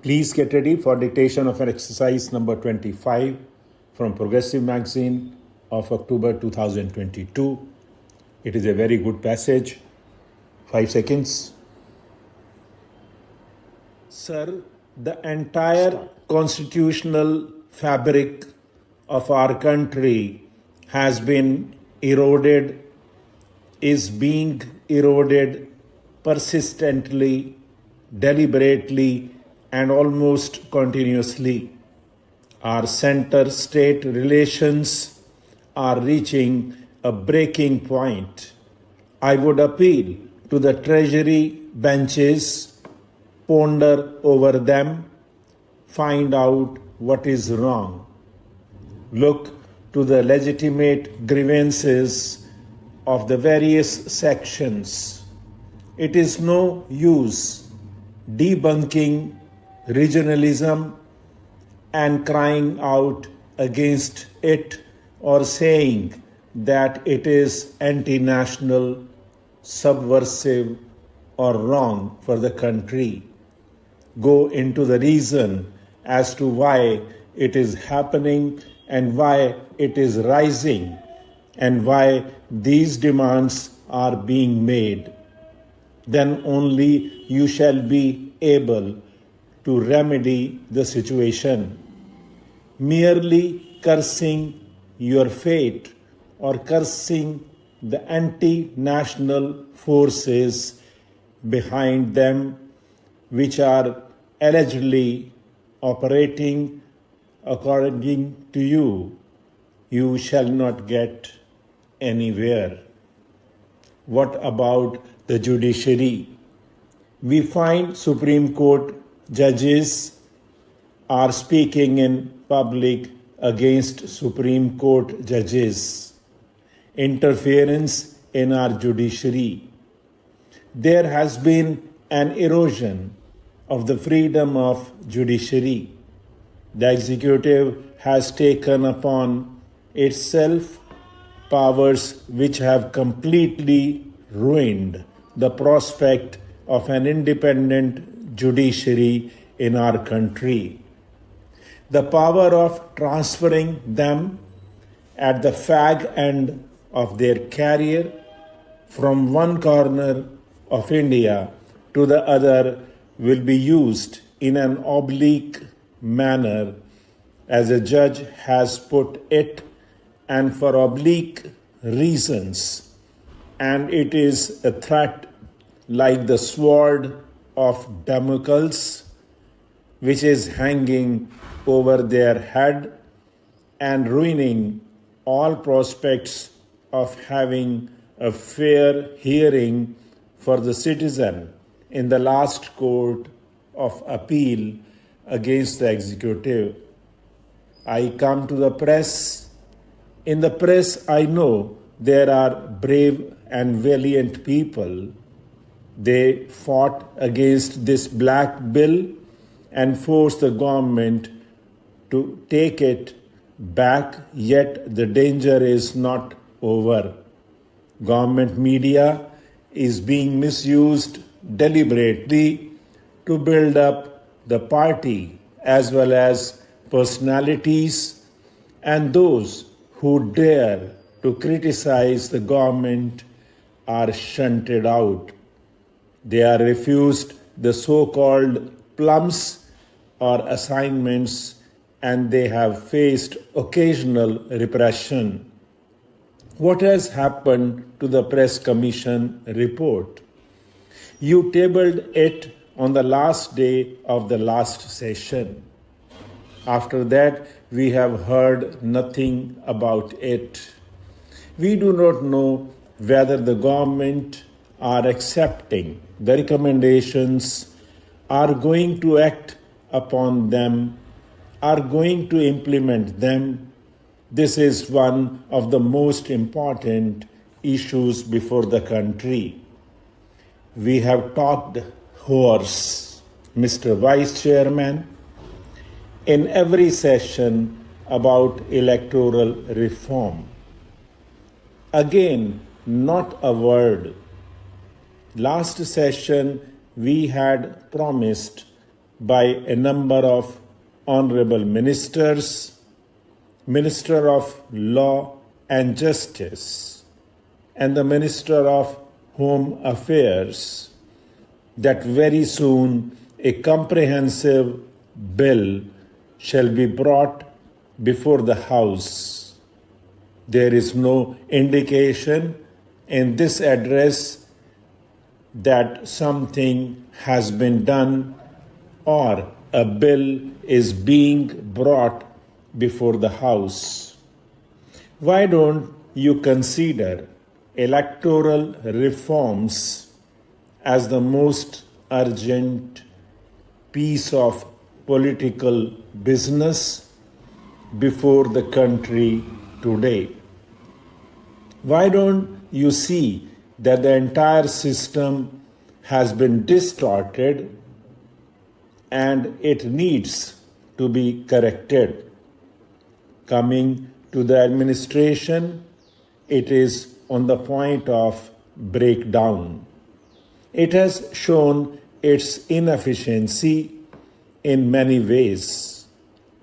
Please get ready for dictation of an exercise number 25 from Progressive Magazine of October 2022. It is a very good passage. 5 seconds. Sir, the entire constitutional fabric of our country has been eroded, is being eroded persistently, deliberately, and almost continuously. Our center-state relations are reaching a breaking point. I would appeal to the Treasury benches, ponder over them, find out what is wrong. Look to the legitimate grievances of the various sections. It is no use debunking regionalism and crying out against it or saying that it is anti-national, subversive, or wrong for the country. Go into the reason as to why it is happening and why it is rising and why these demands are being made. Then only you shall be able to remedy the situation. Merely cursing your fate or cursing the anti-national forces behind them, which are allegedly operating according to you, you shall not get anywhere. What about the judiciary? We find Supreme Court judges are speaking in public against Supreme Court judges. Interference in our judiciary. There has been an erosion of the freedom of judiciary. The executive has taken upon itself powers which have completely ruined the prospect of an independent judiciary in our country. The power of transferring them at the fag end of their career from one corner of India to the other will be used in an oblique manner, as a judge has put it, and for oblique reasons. And it is a threat like the sword of Damocles, which is hanging over their head and ruining all prospects of having a fair hearing for the citizen in the last court of appeal against the executive. I come to the press. In the press, I know there are brave and valiant people. They fought against this black bill and forced the government to take it back, yet the danger is not over. Government media is being misused deliberately to build up the party as well as personalities, and those who dare to criticize the government are shunted out. They are refused the so-called plums or assignments, and they have faced occasional repression. What has happened to the Press Commission report? You tabled it on the last day of the last session. After that, we have heard nothing about it. We do not know whether the government are accepting the recommendations, are going to act upon them, are going to implement them. This is one of the most important issues before the country. We have talked horse, Mr. Vice Chairman, in every session about electoral reform. Again, not a word. Last session, we had promised by a number of honorable ministers, Minister of Law and Justice, and the Minister of Home Affairs, that very soon a comprehensive bill shall be brought before the House. There is no indication in this address that something has been done or a bill is being brought before the House. Why don't you consider electoral reforms as the most urgent piece of political business before the country today? Why don't you see that the entire system has been distorted and it needs to be corrected? Coming to the administration, it is on the point of breakdown. It has shown its inefficiency in many ways,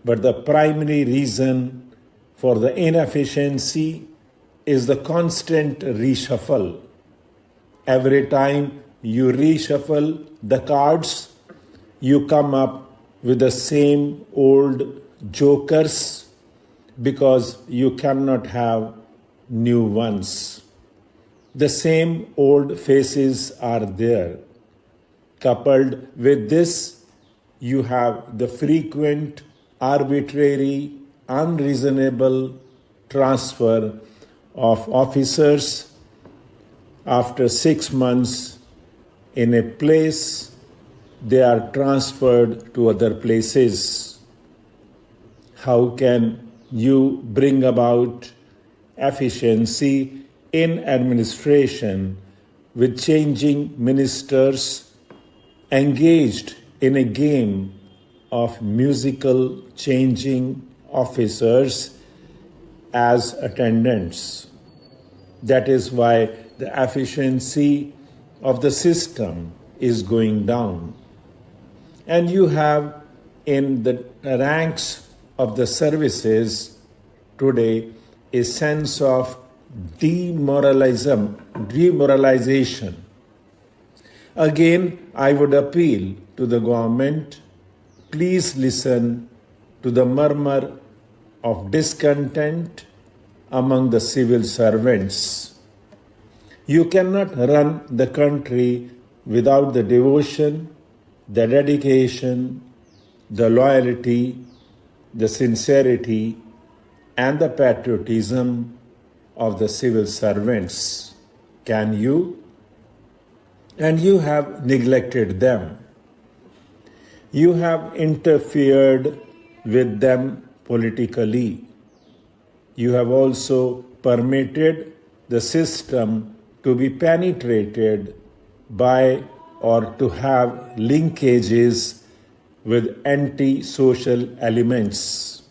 but the primary reason for the inefficiency is the constant reshuffle. Every time you reshuffle the cards, you come up with the same old jokers because you cannot have new ones. The same old faces are there. Coupled with this, you have the frequent, arbitrary, unreasonable transfer of officers after 6 months in a place, they are transferred to other places. How can you bring about efficiency in administration with changing ministers engaged in a game of musical changing officers as attendants? That is why the efficiency of the system is going down. And you have in the ranks of the services today a sense of demoralization. Again, I would appeal to the government, please listen to the murmur of discontent among the civil servants. You cannot run the country without the devotion, the dedication, the loyalty, the sincerity, and the patriotism of the civil servants. Can you? And you have neglected them. You have interfered with them politically. You have also permitted the system to be penetrated by or to have linkages with anti-social elements.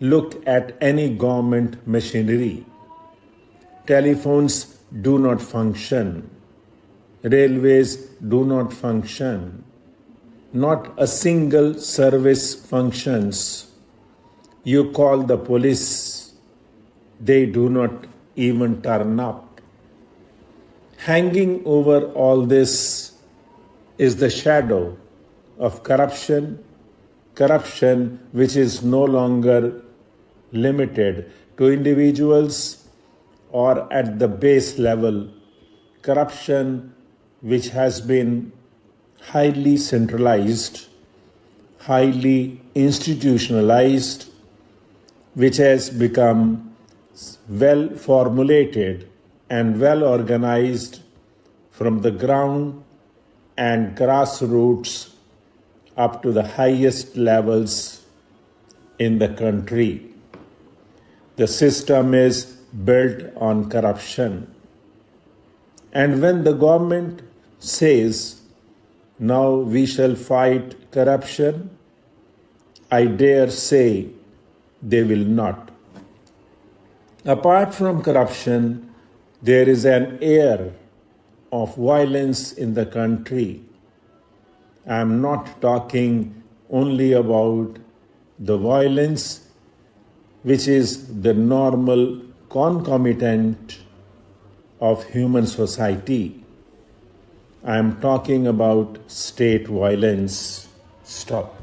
Look at any government machinery. Telephones do not function. Railways do not function. Not a single service functions. You call the police. They do not even turn up. Hanging over all this is the shadow of corruption which is no longer limited to individuals or at the base level, corruption which has been highly centralized, highly institutionalized, which has become well formulated and well organized from the ground and grassroots up to the highest levels in the country. The system is built on corruption. And when the government says, now we shall fight corruption, I dare say they will not. Apart from corruption, there is an air of violence in the country. I am not talking only about the violence which is the normal concomitant of human society. I am talking about state violence. Stop.